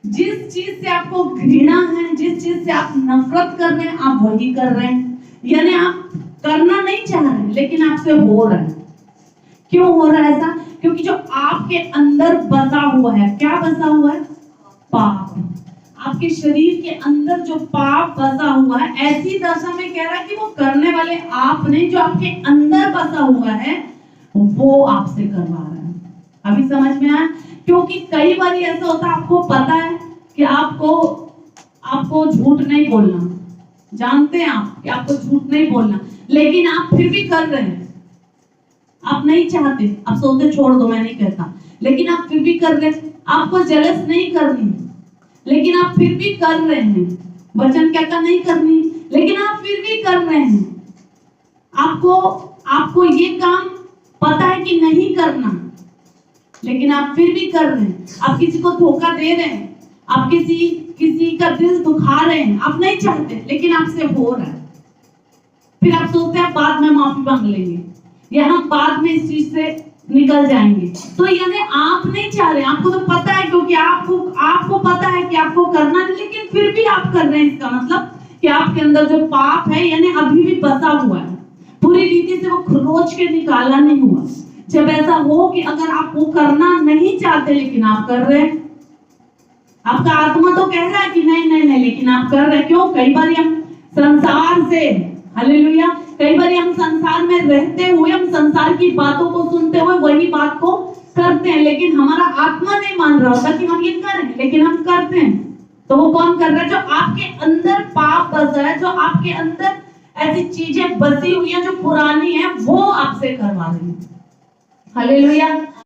जिस चीज से आपको घृणा है, जिस चीज से आप नफरत कर रहे हैं, आप वही कर रहे हैं। यानी आप करना नहीं चाह रहे लेकिन आपसे हो रहा है। क्यों हो रहा है ऐसा? क्योंकि जो आपके अंदर बसा हुआ है, क्या बसा हुआ है? पाप। आपके शरीर के अंदर जो पाप बसा हुआ है, ऐसी दशा में कह रहा है कि वो करने वाले आप नहीं, जो आपके अंदर बसा हुआ है वो आपसे करवा रहा है। अभी समझ में आया? क्योंकि कई बार ऐसा होता है, आपको पता है कि आपको झूठ नहीं बोलना, जानते हैं आप कि आपको झूठ नहीं बोलना, लेकिन आप फिर भी कर रहे हैं। आप नहीं चाहते, आप सोचते छोड़ दो, मैं नहीं कहता, लेकिन आप फिर भी कर रहे हैं। आपको जलस नहीं करनी लेकिन आप फिर भी कर रहे हैं। वचन कहता नहीं करनी, लेकिन आप फिर भी कर रहे हैं। आपको ये काम पता है कि नहीं करना, लेकिन आप फिर भी कर रहे हैं। आप किसी को धोखा दे रहे हैं, आप किसी का दिल दुखा रहे हैं, आप नहीं चाहते लेकिन आपसे हो रहा है। फिर आप सोचते हैं बाद में माफी मांग लेंगे या हम बाद में इस चीज से निकल जाएंगे। तो यानी आप नहीं चाह रहे, आपको तो पता है, क्योंकि आपको पता है कि आपको करना है, लेकिन फिर भी आप कर रहे हैं। इसका मतलब कि आपके अंदर जो पाप है यानी अभी भी बसा हुआ है, पूरी रीति से वो खरोच के निकाला नहीं हुआ। जब ऐसा हो कि अगर आप वो करना नहीं चाहते लेकिन आप कर रहे हैं, आपका आत्मा तो कह रहा है कि नहीं नहीं नहीं, लेकिन आप कर रहे हैं। क्यों? कई बार हम संसार से, हालेलुया, कई बार हम संसार में रहते हुए, हम संसार की बातों को सुनते हुए वही बात को करते हैं, लेकिन हमारा आत्मा नहीं मान रहा होता कि हम ये करें, लेकिन हम करते हैं। तो वो कौन कर रहा है? जो आपके अंदर पाप बसा है, जो आपके अंदर ऐसी चीजें बसी हुई है जो पुरानी है, वो आपसे करवा रही है। हालेलुया।